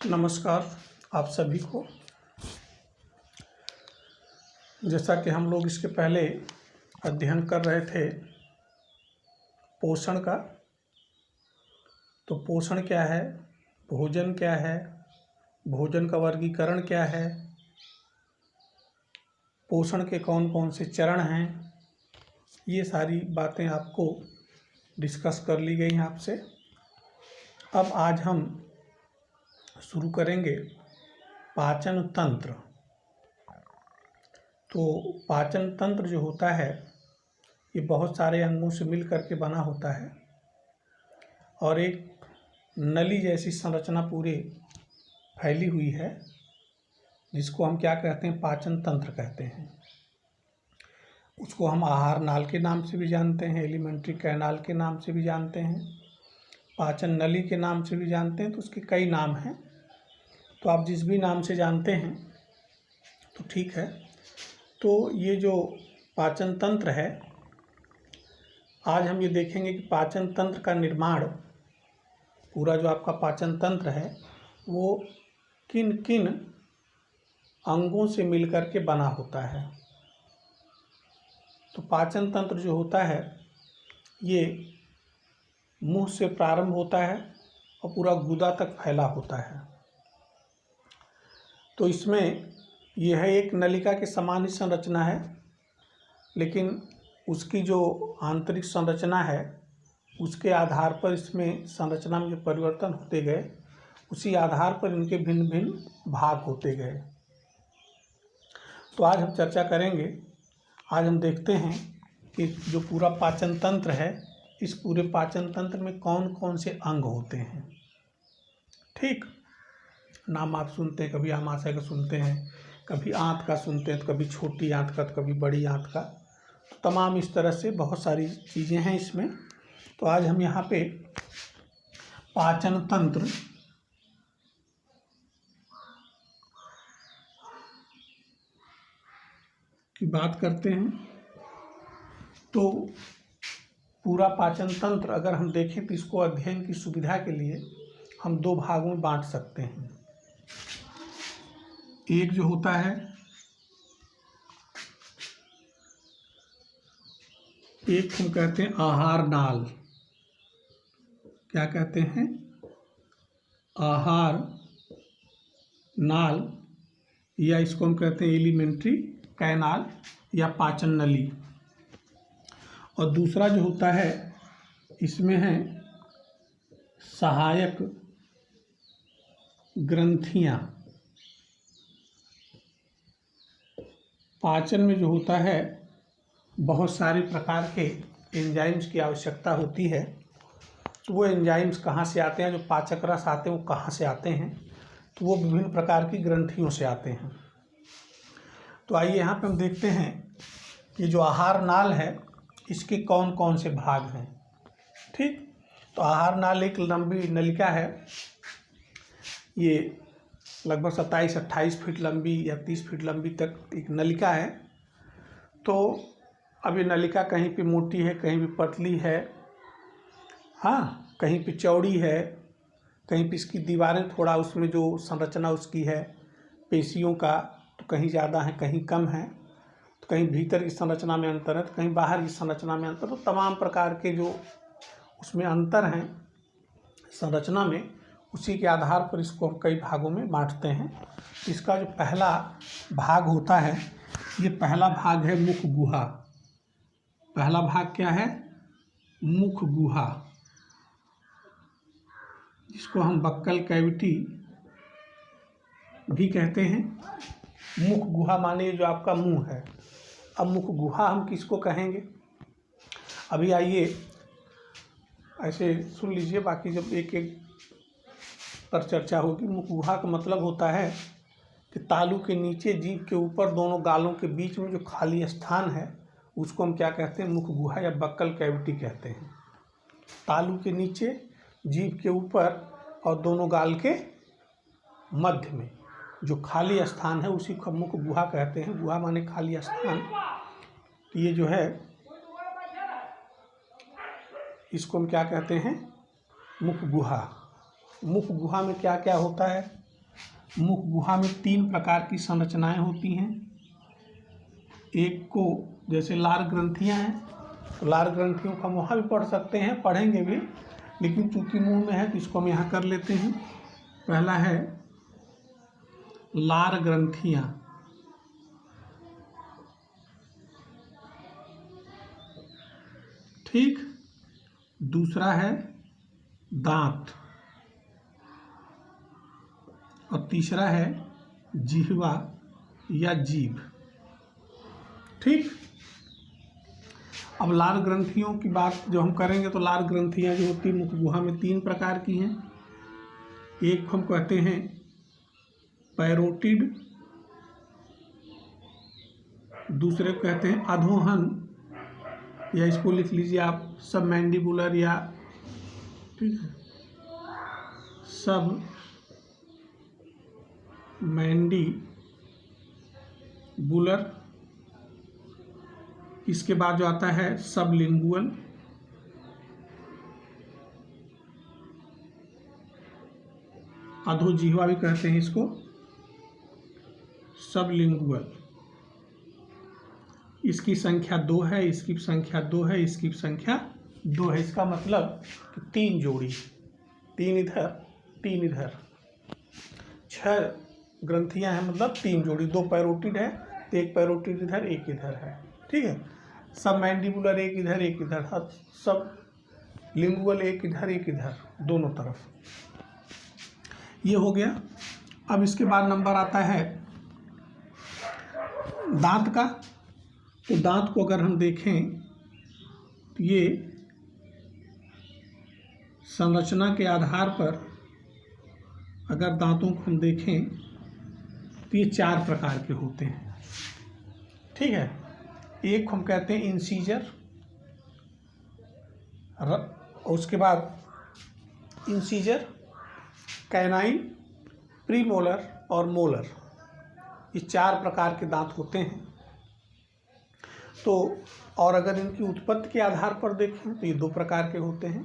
नमस्कार आप सभी को। जैसा कि हम लोग इसके पहले अध्ययन कर रहे थे पोषण का, तो पोषण क्या है, भोजन क्या है, भोजन का वर्गीकरण क्या है, पोषण के कौन कौन से चरण हैं, ये सारी बातें आपको डिस्कस कर ली गई हैं आपसे। अब आज हम शुरू करेंगे पाचन तंत्र। तो पाचन तंत्र जो होता है ये बहुत सारे अंगों से मिल करके बना होता है और एक नली जैसी संरचना पूरे फैली हुई है, जिसको हम क्या कहते हैं, पाचन तंत्र कहते हैं। उसको हम आहार नाल के नाम से भी जानते हैं, एलिमेंट्री कैनाल के नाम से भी जानते हैं, पाचन नली के नाम से भी जानते हैं। तो उसके कई नाम हैं, तो आप जिस भी नाम से जानते हैं तो ठीक है। तो ये जो पाचन तंत्र है, आज हम ये देखेंगे कि पाचन तंत्र का निर्माण, पूरा जो आपका पाचन तंत्र है वो किन किन अंगों से मिलकर के बना होता है। तो पाचन तंत्र जो होता है ये मुंह से प्रारंभ होता है और पूरा गुदा तक फैला होता है। तो इसमें यह एक नलिका के समान ही संरचना है, लेकिन उसकी जो आंतरिक संरचना है उसके आधार पर इसमें संरचना में जो परिवर्तन होते गए, उसी आधार पर इनके भिन्न भिन्न भाग होते गए। तो आज हम चर्चा करेंगे, आज हम देखते हैं कि जो पूरा पाचन तंत्र है, इस पूरे पाचन तंत्र में कौन कौन से अंग होते हैं। ठीक, नाम आप सुनते हैं, कभी आमाशय का सुनते हैं, कभी आंत का सुनते हैं, तो कभी छोटी आंत का, तो कभी बड़ी आंत का। तो तमाम इस तरह से बहुत सारी चीज़ें हैं इसमें। तो आज हम यहाँ पे पाचन तंत्र की बात करते हैं। तो पूरा पाचन तंत्र अगर हम देखें तो इसको अध्ययन की सुविधा के लिए हम दो भागों में बांट सकते हैं। एक जो होता है, एक हम कहते हैं आहार नाल। क्या कहते हैं? आहार नाल, या इसको हम कहते हैं एलिमेंट्री कैनाल या पाचन नली। और दूसरा जो होता है, इसमें है सहायक ग्रंथियां। पाचन में जो होता है बहुत सारे प्रकार के एंजाइम्स की आवश्यकता होती है। तो वो एंजाइम्स कहाँ से आते हैं, जो पाचक रस आते हैं वो कहाँ से आते हैं, तो वो विभिन्न प्रकार की ग्रंथियों से आते हैं। तो आइए यहाँ पे हम देखते हैं कि जो आहार नाल है इसके कौन कौन से भाग हैं। ठीक, तो आहार नाल एक लंबी नलिका है, ये लगभग 27-28 फीट लंबी या 30 फीट लंबी तक एक नलिका है। तो अब ये नलिका कहीं पे मोटी है, कहीं पे पतली है, हाँ, कहीं पे चौड़ी है, कहीं पे इसकी दीवारें थोड़ा, उसमें जो संरचना उसकी है पेशियों का, तो कहीं ज़्यादा है कहीं कम है, तो कहीं भीतर की संरचना में अंतर है, तो कहीं बाहर की संरचना में अंतर। तो तमाम प्रकार के जो उसमें अंतर हैं संरचना में, उसी के आधार पर इसको हम कई भागों में बांटते हैं। इसका जो पहला भाग होता है, ये पहला भाग है मुख गुहा। पहला भाग क्या है? मुख गुहा, जिसको हम बक्कल कैविटी भी कहते हैं। मुख गुहा माने जो आपका मुंह है। अब मुख गुहा हम किसको कहेंगे? अभी आइए ऐसे सुन लीजिए, बाकी जब एक एक पर चर्चा होगी। मुख गुहा का मतलब होता है कि तालू के नीचे जीभ के ऊपर दोनों गालों के बीच में जो खाली स्थान है उसको हम क्या कहते हैं? मुख गुहा या बक्कल कैविटी कहते हैं। तालू के नीचे जीभ के ऊपर और दोनों गाल के मध्य में जो खाली स्थान है उसी को मुख गुहा कहते हैं। गुहा माने खाली स्थान। तो ये जो है इसको हम क्या कहते हैं? मुख गुहा। मुख गुहा में क्या क्या होता है? मुख गुहा में 3 प्रकार की संरचनाएं होती हैं। एक को जैसे लार ग्रंथियां हैं, तो लार ग्रंथियों को हम वहाँ भी पढ़ सकते हैं, पढ़ेंगे भी, लेकिन चूंकि मुंह में है तो इसको हम यहाँ कर लेते हैं। पहला है लार ग्रंथियां, ठीक। दूसरा है दांत, और तीसरा है जिह्वा या जीभ, ठीक। अब लार ग्रंथियों की बात जो हम करेंगे तो लार ग्रंथियां जो होती है मुख गुहा में 3 प्रकार की हैं। एक हम कहते हैं पैरोटिड, दूसरे को कहते हैं अधोहन, या इसको लिख लीजिए आप सब मैंडिबुलर, या ठीक है सब मैंडिबुलर। इसके बाद जो आता है सबलिंगुअल, अधोजिह्वा भी कहते हैं इसको, सबलिंगुअल। इसकी संख्या 2 है, इसकी संख्या 2 है, इसकी संख्या 2 है। इसका मतलब कि 3 जोड़ी, 3 इधर 3 इधर, 6 ग्रंथियां हैं, मतलब 3 जोड़ी। 2 पैरोटिड है तो 1 पैरोटिड इधर 1 इधर है, ठीक है। सब मैंडिबुलर 1 इधर 1 इधर, सब लिंगुअल 1 इधर 1 इधर, दोनों तरफ। ये हो गया। अब इसके बाद नंबर आता है दांत का। तो दांत को अगर हम देखें तो ये संरचना के आधार पर अगर दांतों को हम देखें तो ये 4 प्रकार के होते हैं, ठीक है। एक हम कहते हैं इंसीजर, उसके बाद इंसीजर, कैनाइन, प्रीमोलर और मोलर, ये 4 प्रकार के दांत होते हैं। तो और अगर इनकी उत्पत्ति के आधार पर देखें तो ये 2 प्रकार के होते हैं।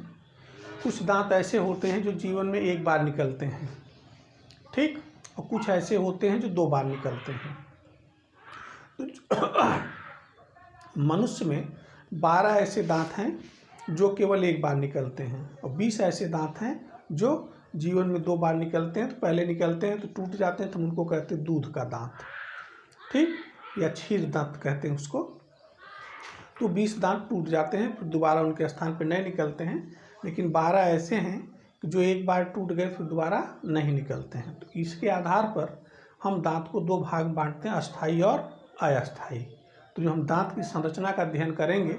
कुछ दांत ऐसे होते हैं जो जीवन में 1 बार निकलते हैं, ठीक, और कुछ ऐसे होते हैं जो 2 बार निकलते हैं। तो मनुष्य में 12 ऐसे दांत हैं जो केवल 1 बार निकलते हैं, और 20 ऐसे दांत हैं जो जीवन में 2 बार निकलते हैं। तो पहले निकलते हैं तो टूट जाते हैं, तो उनको कहते हैं दूध का दांत, ठीक, या क्षीर दांत कहते हैं उसको। तो 20 दांत टूट जाते हैं, फिर दोबारा उनके स्थान पर नए निकलते हैं। लेकिन 12 ऐसे हैं कि जो 1 बार टूट गए फिर दोबारा नहीं निकलते हैं। तो इसके आधार पर हम दांत को 2 भाग बांटते हैं, अस्थाई और अस्थाई। तो जो हम दांत की संरचना का अध्ययन करेंगे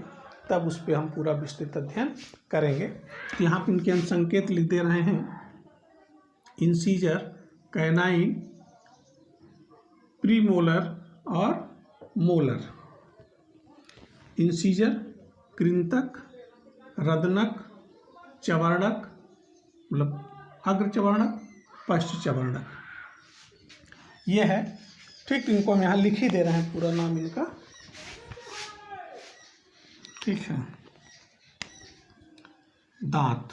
तब उस पर हम पूरा विस्तृत अध्ययन करेंगे। तो यहाँ पर इनके हम संकेत लिख दे रहे हैं, इंसीजर, कैनाइन, प्रीमोलर और मोलर। इंसीजर कृंतक, रदनक, चवर्णक, मतलब अग्रचवर्णक, पश्चचवर्णक, ये है, ठीक। इनको हम यहाँ लिख ही दे रहे हैं पूरा नाम इनका, ठीक है। दांत,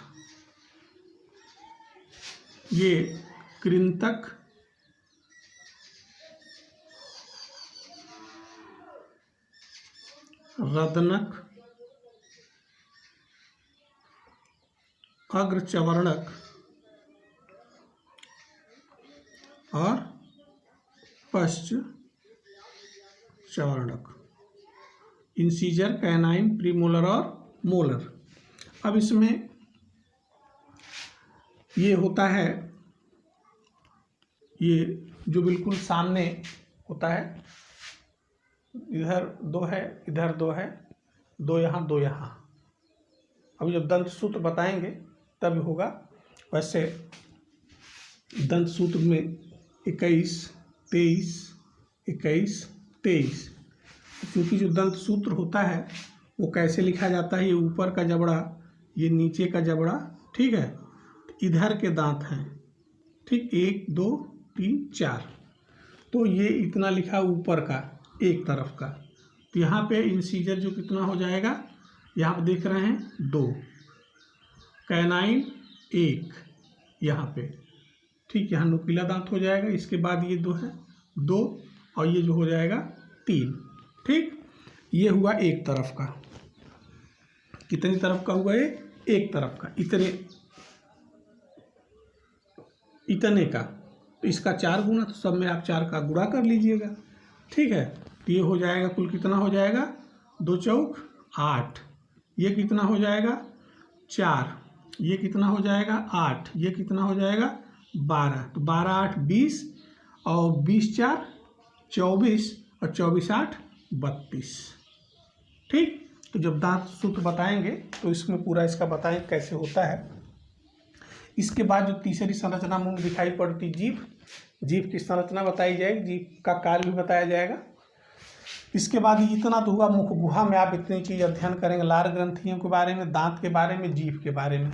ये कृंतक, रदनक, अग्रचवर्णक और पश्चचवर्णक। इंसीजर, कैनाइन, प्रीमोलर और मोलर। अब इसमें ये होता है, ये जो बिल्कुल सामने होता है, इधर 2 है, इधर 2 है, 2 यहाँ 2 यहाँ। अभी जब दंत सूत्र बताएंगे तब होगा। वैसे दंत सूत्र में 21, 23, 21, 23, क्योंकि जो दंत सूत्र होता है वो कैसे लिखा जाता है, ये ऊपर का जबड़ा, ये नीचे का जबड़ा, ठीक है। इधर के दांत हैं, ठीक, 1, 2, 3, 4, तो ये इतना लिखा ऊपर का एक तरफ का। तो यहाँ पे इंसीजर जो कितना हो जाएगा, यहाँ पे देख रहे हैं 2, कैनाइन 1 यहाँ पे, ठीक। ठीक, यहाँ नुकीला दांत हो जाएगा। इसके बाद ये 2 है, 2 और ये जो हो जाएगा 3। ठीक, ये हुआ एक तरफ का। कितनी तरफ का हुआ ये? एक तरफ का। इतने का, तो इसका 4 गुना, तो सब में आप 4 का गुणा कर लीजिएगा। ठीक है, तो ये हो जाएगा कुल कितना हो जाएगा? 2 चौक 8। ये कितना हो जाएगा? 4। ये कितना हो जाएगा? 8। ये कितना हो जाएगा? 12। तो 12 8 20 और 20 4 24 और 24 8 32। ठीक, तो जब दांत सूत्र बताएंगे तो इसमें पूरा इसका बताएं कैसे होता है। इसके बाद जो तीसरी संरचना मुंह दिखाई पड़ती, जीभ। जीभ की संरचना बताई जाएगी, जीभ का कार्य भी बताया जाएगा। इसके बाद इतना तो हुआ मुख गुहा में, आप इतनी चीज अध्ययन करेंगे, लार ग्रंथियों के बारे में, दांत के बारे में, जीभ के बारे में।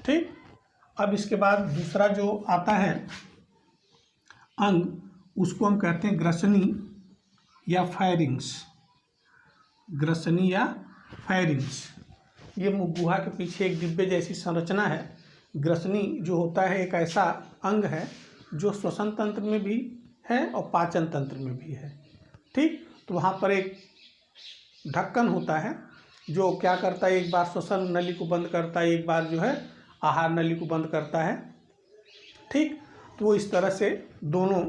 ठीक, अब इसके बाद दूसरा जो आता है अंग, उसको हम कहते हैं ग्रसनी या फायरिंग्स। ग्रसनी या फायरिंग्स, ये मुख गुहा के पीछे एक डिब्बे जैसी संरचना है। ग्रसनी जो होता है एक ऐसा अंग है जो श्वसन तंत्र में भी है और पाचन तंत्र में भी है। ठीक, तो वहाँ पर एक ढक्कन होता है जो क्या करता है, एक बार श्वसन नली को बंद करता है, एक बार जो है आहार नली को बंद करता है। ठीक, तो वो इस तरह से दोनों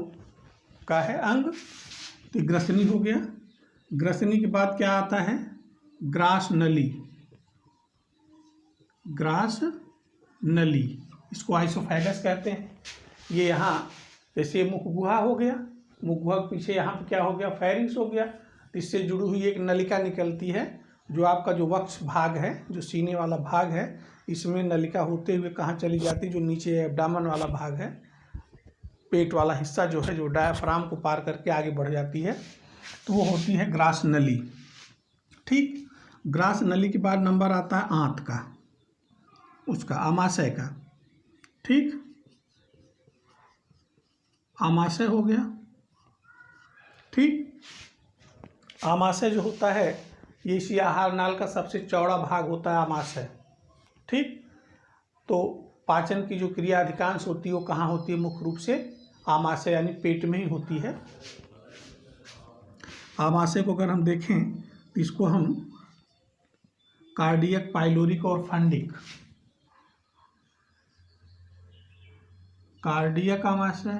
का है अंग। तो ग्रसनी हो गया। ग्रसनी के बाद क्या आता है? ग्रास नली। ग्रास नली, इसको आइसोफेगस कहते हैं। ये यहाँ जैसे मुख गुहा हो गया, मुख गुहा के पीछे यहाँ पे क्या हो गया? फायरिंग्स हो गया। तो इससे जुड़ी हुई एक नलिका निकलती है, जो आपका जो वक्ष भाग है, जो सीने वाला भाग है, इसमें नलिका होते हुए कहाँ चली जाती? जो नीचे एब्डामन वाला भाग है, पेट वाला हिस्सा जो है, जो डायाफ्राम को पार करके आगे बढ़ जाती है, तो वो होती है ग्रास नली। ठीक, ग्रास नली के बाद नंबर आता है आंत का, उसका आमाशय का। ठीक, आमाशय हो गया। ठीक, आमाशय जो होता है ये इसी आहार नाल का सबसे चौड़ा भाग होता है आमाशय। ठीक, तो पाचन की जो क्रिया अधिकांश होती है वो कहाँ होती है? मुख्य रूप से आमाशय यानी पेट में ही होती है। आमाशय को अगर हम देखें तो इसको हम कार्डियक, पाइलोरिक और फंडिक, कार्डियक आमाशय,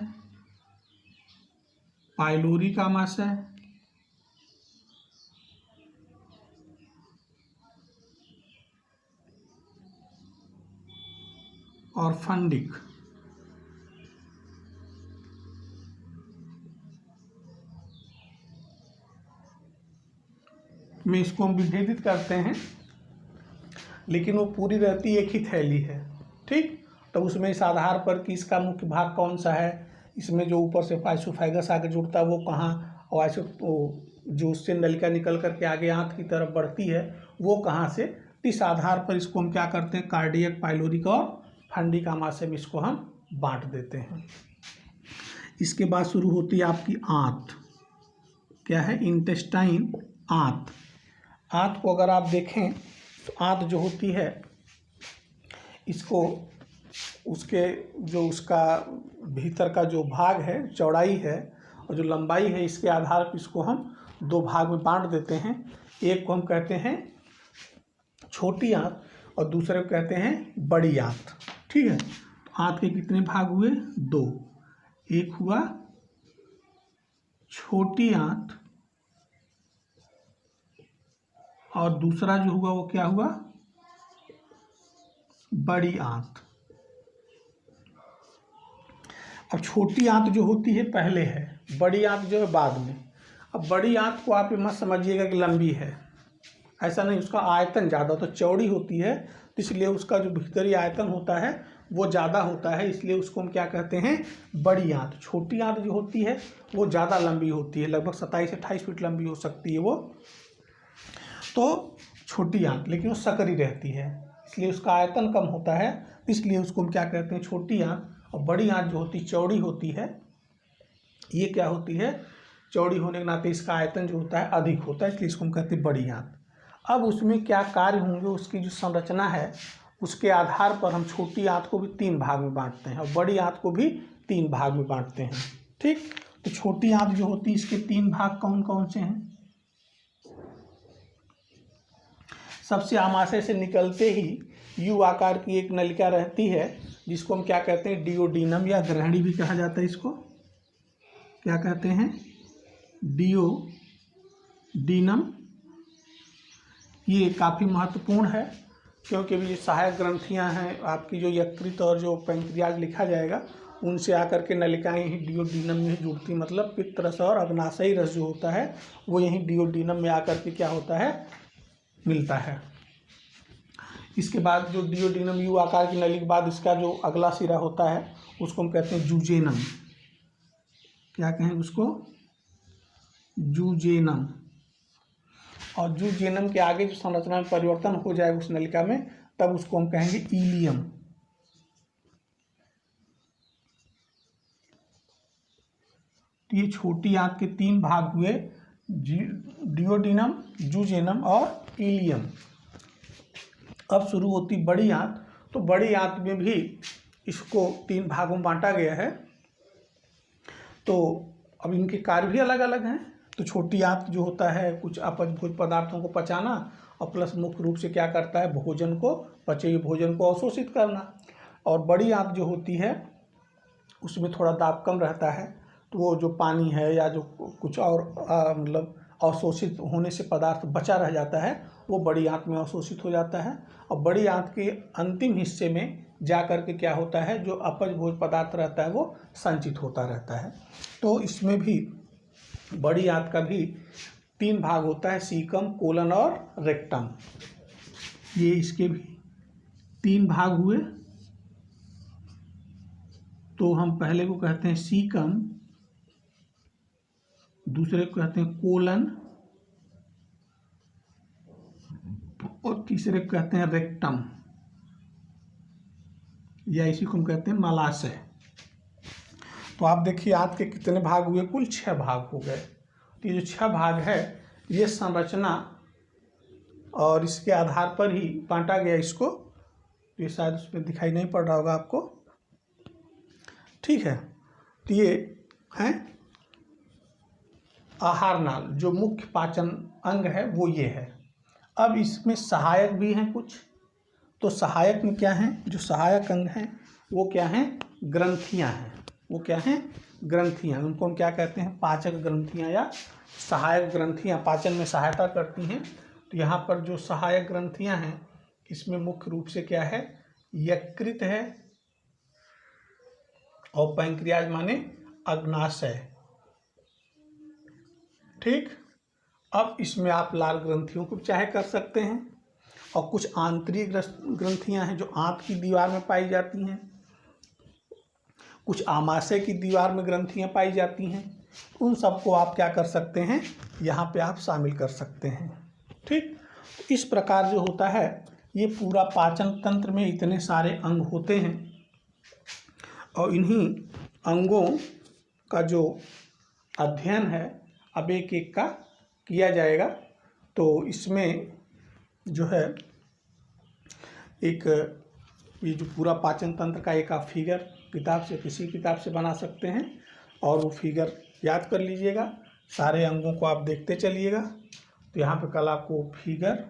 पाइलोरिक आमाशय और फंडिक, में इसको हम विभेदित करते हैं, लेकिन वो पूरी रहती एक ही थैली है। ठीक, तो उसमें इस आधार पर कि इसका मुख्य भाग कौन सा है, इसमें जो ऊपर से आइसोफेगस आगे जुड़ता है वो कहाँ, और जो उससे नलिका निकल करके आगे आंत की तरफ बढ़ती है वो कहाँ से, इस आधार पर इसको हम क्या करते हैं? कार्डियक, पाइलोरिक और फंडिक आमाशय में इसको हम बांट देते हैं। इसके बाद शुरू होती है आपकी आंत। क्या है? इंटेस्टाइन, आंत। आंत को अगर आप देखें तो आंत जो होती है, इसको उसके जो उसका भीतर का जो भाग है, चौड़ाई है और जो लंबाई है, इसके आधार पर इसको हम 2 भाग में बांट देते हैं। एक को हम कहते हैं छोटी आंत और दूसरे को कहते हैं बड़ी आंत। ठीक है, तो आंत के कितने भाग हुए? 2। एक हुआ छोटी आंत और दूसरा जो हुआ वो क्या हुआ? बड़ी आंत। अब छोटी आंत जो होती है पहले है, बड़ी आंत जो है बाद में। अब बड़ी आंत को आप ये मत समझिएगा कि लंबी है, ऐसा नहीं, उसका आयतन ज़्यादा तो चौड़ी होती है, तो इसलिए उसका जो भीतरी आयतन होता है वो ज़्यादा होता है, इसलिए उसको हम क्या कहते हैं? बड़ी आंत। छोटी आंत जो होती है वो ज़्यादा लंबी होती है, लगभग 27 से 28 फीट लंबी हो सकती है वो, तो छोटी आंत, लेकिन वो सकरी रहती है, इसलिए उसका आयतन कम होता है, इसलिए उसको हम क्या कहते हैं? छोटी आंत। और बड़ी आंत जो होती चौड़ी होती है, ये क्या होती है? चौड़ी होने के नाते इसका आयतन जो होता है अधिक होता है, इसलिए इसको हम कहते हैं बड़ी आंत। अब उसमें क्या कार्य होंगे, उसकी जो संरचना है उसके आधार पर हम छोटी आंत को भी 3 भाग में बांटते हैं और बड़ी आंत को भी 3 भाग में बांटते हैं। ठीक, तो छोटी आंत जो होती है इसके 3 भाग कौन कौन से हैं? सबसे आमाशय से निकलते ही यू आकार की एक नलिका रहती है जिसको हम क्या कहते हैं? डियोडीनम या ग्रहणी भी कहा जाता है। इसको क्या कहते हैं? डियोडीनम। ये काफ़ी महत्वपूर्ण है क्योंकि भी सहायक ग्रंथियां हैं आपकी, जो यकृत और जो पैंक्रियाज लिखा जाएगा, उनसे आकर के नलिकाएं ही डियोडीनम में जुड़ती, मतलब पित्त रस और अग्नाशयी रस जो होता है वो यहीं डियोडीनम में आकर के क्या होता है? मिलता है। इसके बाद जो डियोडीनम यू आकार की नली के बाद इसका जो अगला सिरा होता है उसको हम कहते हैं जूजेनम। क्या कहें उसको? जूजेनम। और जूजेनम के आगे जो संरचना में परिवर्तन हो जाएगा उस नलिका में, तब उसको हम कहेंगे इलियम। तो ये छोटी आंत के 3 भाग हुए, डियोडीनम, जूजेनम और इलियम। अब शुरू होती बड़ी आंत। तो बड़ी आंत में भी इसको 3 भागों में बांटा गया है। तो अब इनके कार्य भी अलग अलग हैं। तो छोटी आंत जो होता है कुछ अपचभोज्य पदार्थों को पचाना और प्लस मुख्य रूप से क्या करता है? भोजन को, पचे हुए भोजन को अवशोषित करना। और बड़ी आंत जो होती है उसमें थोड़ा दाब कम रहता है, तो वो जो पानी है या जो कुछ और मतलब अवशोषित होने से पदार्थ बचा रह जाता है वो बड़ी आंत में अवशोषित हो जाता है। और बड़ी आंत के अंतिम हिस्से में जा कर के क्या होता है? जो अपचभोज्य पदार्थ रहता है वो संचित होता रहता है। तो इसमें भी बड़ी आंत का भी 3 भाग होता है, सीकम, कोलन और रेक्टम। ये इसके भी 3 भाग हुए। तो हम पहले को कहते हैं सीकम, दूसरे को कहते हैं कोलन और तीसरे को कहते हैं रेक्टम, या इसी को हम कहते हैं मलाशय। तो आप देखिए आंत के कितने भाग हुए? कुल 6 भाग हो गए। तो ये जो 6 भाग है ये संरचना और इसके आधार पर ही बांटा गया इसको। ये शायद उसमें दिखाई नहीं पड़ रहा होगा आपको। ठीक है, तो ये हैं आहार नाल, जो मुख्य पाचन अंग है वो ये है। अब इसमें सहायक भी हैं कुछ। तो सहायक में क्या हैं? जो सहायक अंग हैं वो क्या हैं? ग्रंथियां हैं। वो क्या हैं? ग्रंथियां। उनको हम क्या कहते हैं? पाचक ग्रंथियां या सहायक ग्रंथियां पाचन में सहायता करती हैं। तो यहाँ पर जो सहायक ग्रंथियां हैं इसमें मुख्य रूप से क्या है? यकृत है और पैंक्रियाज माने अग्नाशय। ठीक, अब इसमें आप लाल ग्रंथियों को चाहे कर सकते हैं और कुछ आंतरिक ग्रंथियां हैं जो आंत की दीवार में पाई जाती हैं, कुछ आमाशय की दीवार में ग्रंथियां पाई जाती हैं। उन सबको आप क्या कर सकते हैं? यहाँ पे आप शामिल कर सकते हैं। ठीक, इस प्रकार जो होता है ये पूरा पाचन तंत्र में इतने सारे अंग होते हैं और इन्हीं अंगों का जो अध्ययन है अब एक एक का किया जाएगा। तो इसमें जो है एक ये जो पूरा पाचन तंत्र का एक आप फिगर किताब से, किसी किताब से बना सकते हैं और वो फिगर याद कर लीजिएगा। सारे अंगों को आप देखते चलिएगा। तो यहाँ पे कल आपको फिगर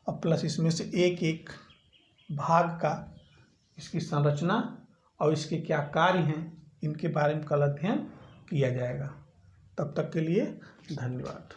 और प्लस इसमें से एक एक भाग का इसकी संरचना और इसके क्या कार्य हैं इनके बारे में कल अध्ययन किया जाएगा। तब तक के लिए धन्यवाद।